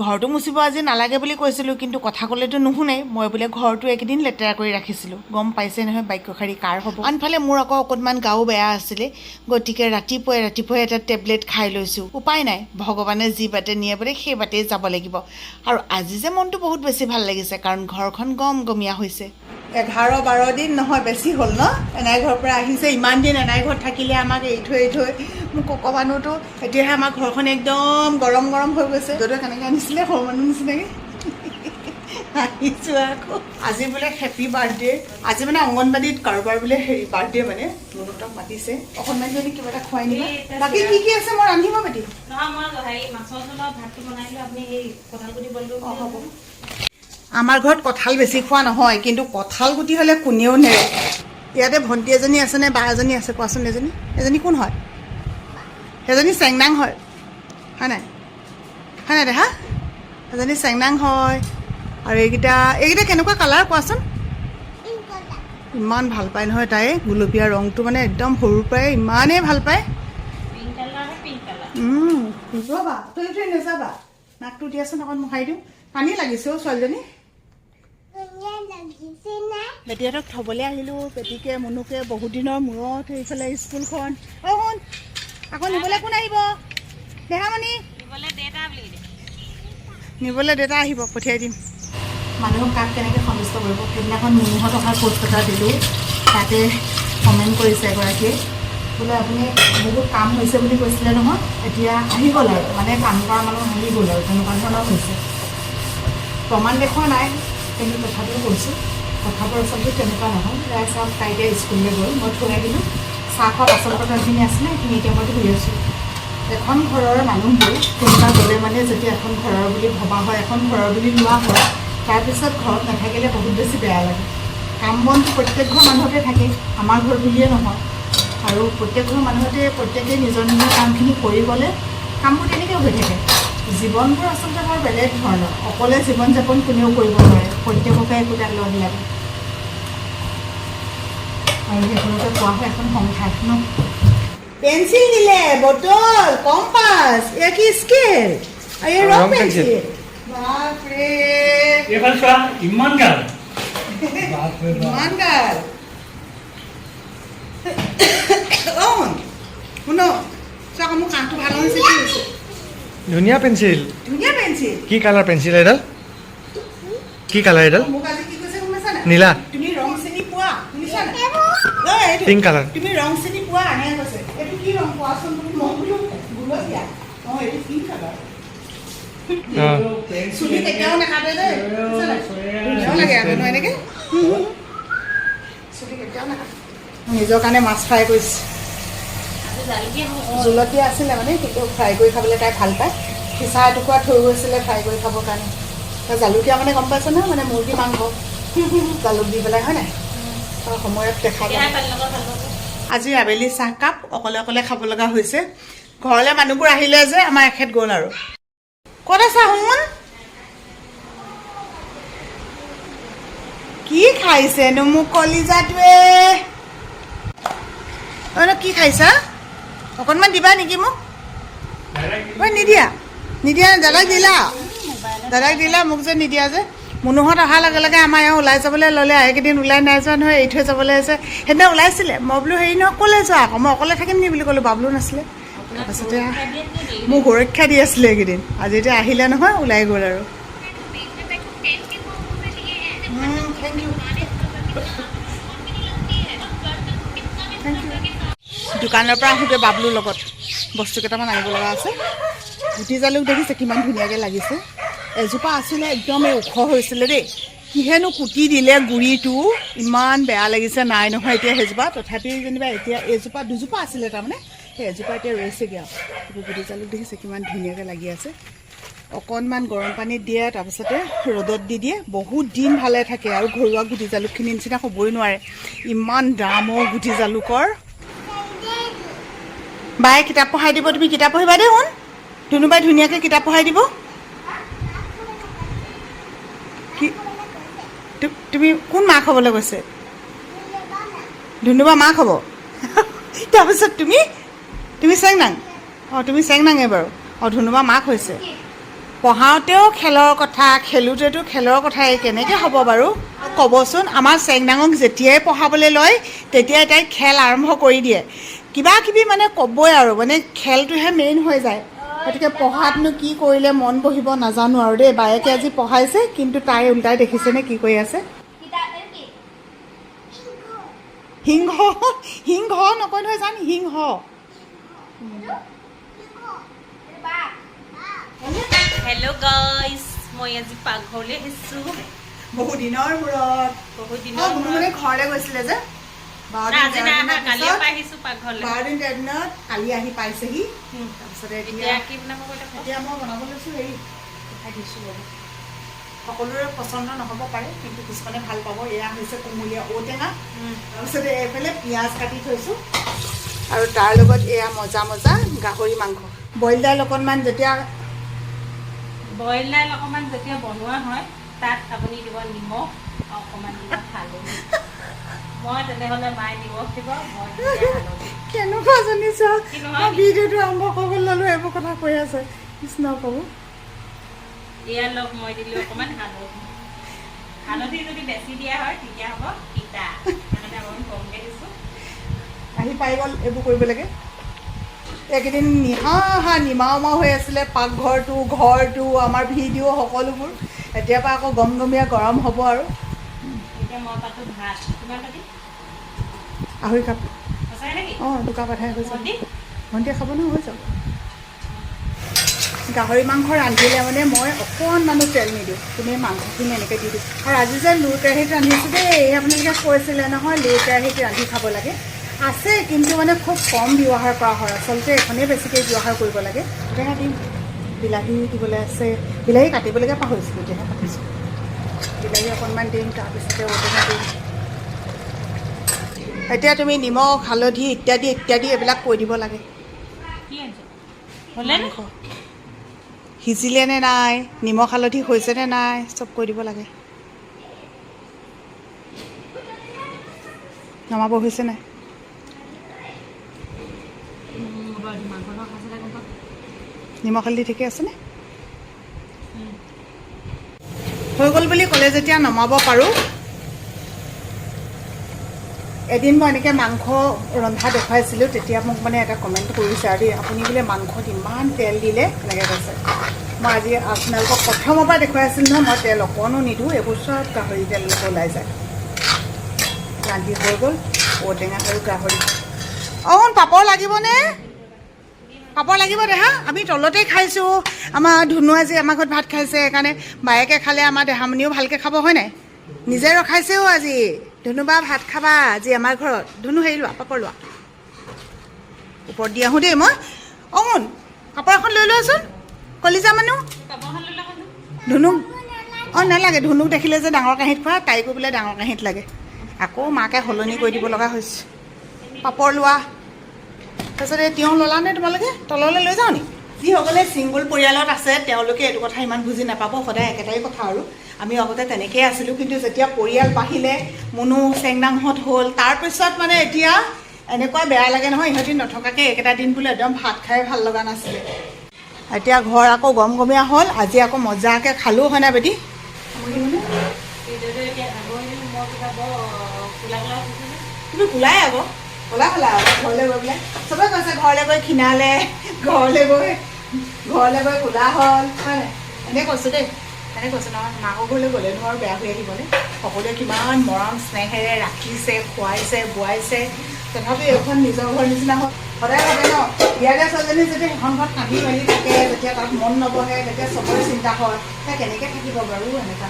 ঘৰটো মুচিব আজি নালাগে বুলি কৈছিলোঁ, কিন্তু কথা ক'লেতো নুশুনে। মই বোলে ঘৰটো এইকেইদিন লেতেৰা কৰি ৰাখিছিলোঁ। গম পাইছে নহয় বাক্যশাৰী কাৰ হ'ব। আনফালে মোৰ আকৌ অকণমান গাও বেয়া আছিলে, গতিকে ৰাতিপুৱাই এটা টেবলেট খাই লৈছোঁ। উপায় নাই, ভগৱানে যি বাটে নিয়ে বোলে সেই বাটেই যাব লাগিব। আৰু আজি যে মনটো বহুত বেছি ভাল লাগিছে, কাৰণ ঘৰখন গমগমীয়া হৈছে। 11-12 দিন নহয়, বেছি হ'ল ন এনাই ঘৰৰ পৰা আহিছে। ইমান দিন এনাই ঘৰত থাকিলে আমাক এৰি থৈ মোক কক মানুহটো এতিয়াহে আমাৰ ঘৰখন একদম গৰম হৈ গৈছে। য'তে কেনেকৈ আনিছিলে সৰু মানুহ নিচিনাকৈ আহিছোঁ আকৌ। আজি বোলে হেপী বাৰ্থডে। আজি মানে অংগনবাড়ীত কাৰোবাৰ বোলে হেৰি বাৰ্থডে, মানে মনুহঁতক মাতিছে। অকণমানি কিবা এটা খুৱাই নিবা। বাকী কি আছে মই ৰান্ধিব পাতি হ'ব। আমাৰ ঘৰত কঁঠাল বেছি খোৱা নহয়, কিন্তু কঁঠাল গুটি হ'লে কোনেও নেৰে। ইয়াতে ভণ্টি এজনী আছেনে বা এজনী আছে কোৱাচোন? এজনী কোন হয়? এজনী চেংনাং হয় নাই দেহা? এজনী চেংনাং হয়। আৰু এইকেইটা কেনেকুৱা কালাৰ কোৱাচোন? ইমান ভাল পায় নহয় তাই গুলপীয়া ৰংটো, মানে একদম সৰুৰ পৰাই ইমানেই ভাল পায়। ৰ'বা তই নাযাবা, নাকটো দিয়াচোন অকণ মোহাৰি দিওঁ। পানী লাগিছে অ' ছোৱালীজনী। বেটীহঁতক থ'বলৈ আহিলোঁ। বেটীকে মুনুকে বহুত দিনৰ মূৰত এইফালে স্কুলখন। অ' শুন, আকৌ নিবলৈ কোন আহিব? দেহামণি নিবলৈ দেউতা আহিব, পঠিয়াই দিম। মানুহক কাক কেনেকৈ সন্তুষ্ট কৰিব। সেইদিনাখন মুনুহঁত অহাৰ প'ষ্ট এটা দিলোঁ, তাতে কমেণ্ট কৰিছে এগৰাকীয়ে, বোলে আপুনি বহুত কাম হৈছে বুলি কৈছিলে নহয়, এতিয়া আহি গ'ল আৰু, মানে কাম কৰা মানুহ আহি গ'ল আৰু, তেনেকুৱা ধৰণৰ হৈছে। প্ৰমাণ দেখুওৱা নাই, কিন্তু তথাপিও কৈছোঁ কথাবোৰ আচলতে তেনেকুৱা নহয়। তাই চাওক, তাই এতিয়া স্কুললৈ গ'ল, মই থৈ আহিলোঁ। চাহ খোৱা বাচন বৰ্তনখিনি আছিলে, সেইখিনি এতিয়া মই ধুই আছোঁ। এখন ঘৰৰ মানুহবোৰ কোনোবা গ'লে মানে যেতিয়া এখন ঘৰৰ বুলি ভবা হয়, এখন ঘৰৰ বুলি লোৱা হয়, তাৰপিছত ঘৰত নাথাকিলে বহুত বেছি বেয়া লাগে। কাম বনটো প্ৰত্যেক ঘৰ মানুহতে থাকে, আমাৰ ঘৰ বুলিয়ে নহয়। আৰু প্ৰত্যেক ঘৰ মানুহতে প্ৰত্যেকেই নিজৰ কামখিনি কৰি গ'লে কামবোৰ তেনেকৈ হৈ থাকে। জীৱনবোৰ আচলতে বৰ বেলেগ ধৰণৰ। অকলে জীৱন যাপন কোনেও কৰিব নোৱাৰে, প্ৰত্যেককে একোটা লগ লাগে। আৰু সেইখনকে কোৱা হয় এখন সংসাৰ ন। পেঞ্চিল দিলে, বটল, কম্পাছ, এয়া কি স্কেল, আৰু ৰং পেঞ্চিল। বাপৰে, এইফালে চোৱা, ইমান গাল। শুন চোৱা, মোৰ কামটো ভাল হৈছে। কি হৈছে? ধুনীয়া পেঞ্চিল। ধুনীয়া পেঞ্চিল। কি কালাৰ পেঞ্চিল এডাল? কি কালাৰ এডাল? মোক আজি কি কৈছে গম পাইছা নাই? নীলা। তুমি ৰং চিনি পোৱা? শুনিছা নাই? Pink colour. তুমি ৰং চিনি পোৱা? আনে কৈছে এইটো কি ৰং কোৱাচোন? মই বোলো গুলপীয়া। এইটো পিংক কালাৰ। চুলি কেতিয়াও নাকাটে দেই, ধুনীয়াও লাগে আকৌ ন এনেকে। চুলি কেতিয়াও নাকাটে। নিজৰ কাৰণে মাছ ফ্ৰাই কৰিছে। জলকীয়া আছিলে মানে, কিন্তু ফ্ৰাই কৰি খাবলৈ তাই ভাল পায়। সিঁচা এটুকুৰা থৈ গৈছিলে ফ্ৰাই কৰি খাবৰ কাৰণে। জালুকীয়া মানে গম পাইছ নহয়, মানে মুৰ্গী মাংস জালুক দি পেলাই, হয় নাই? সময়ত দেখা যায়। আজি আবেলি চাহকাপ অকলে খাব লগা হৈছে। ঘৰলৈ মানুহবোৰ আহিলে যে আমাৰ এখেত গ'ল আৰু। ক'ত আছা শুন? কি খাইছেনো মোক কলিজাটোৱে? কি খাইছা? অকণমান দিবা নেকি মোক? নিদিয়া দাদাক দিলা, মোক যে নিদিয়া যে। মুনুহঁত অহাৰ লগে লগে আমাৰ এওঁ ওলাই যাবলৈ ল'লে। এইকেইদিন ওলাই নাই যোৱা নহয়, এৰি থৈ যাবলৈ আছে। সেইদিনা ওলাইছিলে, মই বোলো হেৰি নহয় ক'লৈ যোৱা আকৌ, মই অকলে থাকিম নি বুলি ক'লোঁ। বাবলু নাছিলে। তাৰপাছতে মোক সুৰক্ষা দি আছিলে এইকেইদিন। আজি এতিয়া আহিলে নহয়, ওলাই গ'ল আৰু। দোকানৰ পৰা আহোঁতে বাবলুৰ লগত বস্তু কেইটামান আনিব লগা আছে। গুটি জালুক দেখিছে কিমান ধুনীয়াকৈ লাগিছে। এজোপা আছিলে একদম ওখ হৈছিলে দেই, কিহেনো কুটি দিলে গুৰিটো, ইমান বেয়া লাগিছে। নাই নহয় এতিয়া সেইজোপা, তথাপি যেনিবা এতিয়া এজোপা দুজোপা আছিলে তাৰমানে, সেই এজোপা এতিয়া ৰৈছেগৈ আৰু। গুটি জালুক দেখিছে কিমান ধুনীয়াকৈ লাগি আছে। অকণমান গৰম পানীত দিয়ে, তাৰপিছতে ৰ'দত দি দিয়ে, বহুত দিন ভালে থাকে। আৰু ঘৰুৱা গুটি জালুকখিনিৰ নিচিনা হ'বই নোৱাৰে, ইমান দামো গুটি জালুকৰ। বায়ে কিতাপ পঢ়াই দিব, তুমি কিতাপ পঢ়িবা দেই শুন। ধুনুবাই ধুনীয়াকৈ কিতাপ পঢ়াই দিব। কি তুমি কোন মাক হ'বলৈ গৈছে? ধুনুবা মাক হ'ব। তাৰপিছত তুমি চেংনাং? তুমি চেংনাঙে বাৰু। ধুনুবা মাক হৈছে। পঢ়াওঁতেও খেলৰ কথা, খেলোঁতেতো খেলৰ কথাই, কেনেকৈ হ'ব বাৰু ক'বচোন। আমাৰ চেংডাঙক যেতিয়াই পঢ়াবলৈ লয় তেতিয়াই তাইক খেল আৰম্ভ কৰি দিয়ে। কিবা কিবি মানে ক'বই আৰু, মানে খেলটোহে মেইন হৈ যায়। গতিকে পঢ়াতনো কি কৰিলে মন বহিব নাজানো আৰু দেই। বায়েকে আজি পঢ়াইছে, কিন্তু তাই উল্টাই দেখিছেনে কি কৰি আছে। সিংহ, সিংহ নকয় নহয়, জান সিংহ। হেল্ল' গাইজ, মই আজি পাকঘৰলৈ আহিছোঁ বহু দিনৰ মূৰত। বহুত দিনৰ মানে ঘৰলৈ গৈছিলে যে আজি নাই অহা, কালিয়ে পাই আহিছোঁ পাকঘৰলৈ। 12 দিন 13 দিনত কালি আহি পাইছেহি। তাৰপিছতে এতিয়া কি বনাব কৈছে? এতিয়া মই বনাব লৈছোঁ হেৰি খাই দিছোঁ বাৰু। সকলোৰে পচন্দ নহ'ব পাৰে, কিন্তু কিছুমানে ভাল পাব। এয়া হৈছে কোমলীয়া ঔটেঙা, তাৰপিছতে এইফালে পিঁয়াজ কাটি থৈছোঁ, আৰু তাৰ লগত এয়া মজা মজা গাহৰি মাংস। বইল দাইল অকণমান যেতিয়া বনোৱা হয়, তাত আপুনি দিব নিমখ, অকণমান দিব হালধি। মই তেনেহ'লে মায়ে নিমখ দিব, মই তেতিয়া হালধি। কেনেকুৱা জানিছা, কি নহয়? ভিডিঅ'টো আৰম্ভ কৰিবলৈ ল'লোঁ, এইবোৰ কথা কৈ আছে কৃষ্ণ প্ৰভু। এয়া লগ মই দিলোঁ অকণমান হালধি। হালধি যদি বেছি দিয়া হয় তেতিয়া হ'ব তিতা, সেইকাৰণে অকণমান কমকৈ দিছোঁ। আহি পাই গ'ল এইবোৰ কৰিব লাগে। এইকেইদিন নিমাও হৈ আছিলে পাকঘৰটো, ঘৰটো, আমাৰ ভিডিঅ' সকলোবোৰ। এতিয়াৰ পৰা আকৌ গমগমীয়া গৰম হ'ব আৰু। এতিয়া মই পাতোঁ ভাত। কিমান পাতি? আঢ়ৈ কাপ। সঁচাই নেকি? অঁ, 2 কাপ আধাই হৈ যাব। ভণ্টি? ভণ্টিয়ে খাব নহয়, হৈ যাব। গাহৰি মাংস ৰান্ধিলে মানে মই অকণমানো তেল নিদিওঁ, তুমি মাংসখিনি এনেকৈ দি দিওঁ। আৰু আজি যে লো কেৰাহীত ৰান্ধিছোঁ দেই, আপোনালোকে কৈছিলে নহয় লো কেৰাহীত ৰান্ধি খাব লাগে। আছে, কিন্তু মানে খুব কম ব্যৱহাৰ কৰা হয়। আচলতে এখনেই বেছিকৈ ব্যৱহাৰ কৰিব লাগে। ঔটেঙা দিম, বিলাহী দিবলৈ আছে, বিলাহী কাটিবলৈকে পাহৰিছিলোঁ, এতিয়াহে কাটিছোঁ। বিলাহী অকণমান দিম, তাৰপিছতে ঔটেঙা দিম। এতিয়া তুমি নিমখ, হালধি ইত্যাদি ইত্যাদি এইবিলাক কৈ দিব লাগে। কি আনিছে? হ'লে নে? সিজিলে নে নাই, নিমখ হালধি হৈছেনে নাই, চব কৈ দিব লাগে। নমাব হৈছে নাই? নিমখ হালধি ঠিকে আছেনে? হৈ গ'ল বুলি ক'লে যেতিয়া নমাব পাৰোঁ। এদিন মই এনেকৈ মাংস ৰন্ধা দেখুৱাইছিলোঁ, তেতিয়া মোক মানে এটা কমেণ্ট কৰিছে আৰু দেই, আপুনি বোলে মাংসত ইমান তেল দিলে, এনেকৈ কৈছে। মই আজি আপোনালোকক প্ৰথমৰ পৰা দেখুৱাই আছিলোঁ নহয়, মই তেল অকণো নিদিওঁ, এইবোৰ চব গাহৰি তেল ওলাই যায়। ৰান্ধি হৈ গ'ল ঔটেঙা আৰু গাহৰি। অঁ, পাপৰ লাগিবনে? পাপৰ লাগিব দেহা, আমি তলতেই খাইছোঁ। আমাৰ ধুনু আজি আমাৰ ঘৰত ভাত খাইছে, সেইকাৰণে বায়েকে খালে, আমাৰ দেহামণিও ভালকৈ খাব, হয় নাই? নিজে ৰখাইছেও আজি। ধুনুবা ভাত খাবা আজি আমাৰ ঘৰত। ধুনু হেৰি লোৱা, পাপৰ লোৱা। ওপৰত দি আহোঁ দেই মই। অঁ শুন, কাপোৰ এখন লৈ লোৱাচোন, কলিজা মানুহ। ধুনু, অঁ নালাগে, ধুনুক দেখিলে যে ডাঙৰ কাঁহীত খোৱা, তাইকো বোলে ডাঙৰ কাঁহীত লাগে। আকৌ মাকে সলনি কৰি দিব লগা হৈছে। পাপৰ লোৱা। তাৰপিছতে তিয়ঁহ ল'লানে তোমালোকে? তললৈ লৈ যাওঁ নি? যিসকলে ছিংগুল পৰিয়ালত আছে তেওঁলোকে এইটো কথা ইমান বুজি নাপাব, সদায় একেটাই কথা আৰু। আমি আগতে তেনেকৈয়ে আছিলোঁ, কিন্তু যেতিয়া পৰিয়াল বাঢ়িলে, মুনু চেংডাংহঁত হ'ল, তাৰপিছত মানে এতিয়া এনেকুৱা বেয়া লাগে নহয়, ইহঁতি নথকাকৈ একেটা দিন বোলে একদম ভাত খাই ভাল লগা নাছিলে। এতিয়া ঘৰ আকৌ গমগমীয়া হ'ল, আজি আকৌ মজাকৈ খালোঁ, হয় নাই বেটি? তুমি কোলাই আকৌ ক'লা ক'লা ঘৰলৈ গৈ পেলাই চবে কৈছে, ঘৰলৈ গৈ ক্ষীণালে, ঘৰলৈ গৈ কোলা হ'ল, হয় নাই? এনেকৈ কৈছোঁ দেই, এনেকৈ কৈছোঁ নহয়। মাকৰ ঘৰলৈ গ'লে ধৰ বেয়া হৈ আহিবনে? সকলোৱে কিমান মৰম স্নেহেৰে ৰাখিছে, খুৱাইছে, বোৱাইছে, তথাপিও এইখন নিজৰ ঘৰ নিচিনা হ'ল। সদায় ভাবে ন, বিয়ালৈ ছোৱালীজনী যদি সেইখন ঘৰত কাঁদি মেলি থাকে, যেতিয়া তাত মন নবহে, তেতিয়া চবৰে চিন্তা হয়, তাই কেনেকৈ থাকিব বাৰু এনেকুৱা।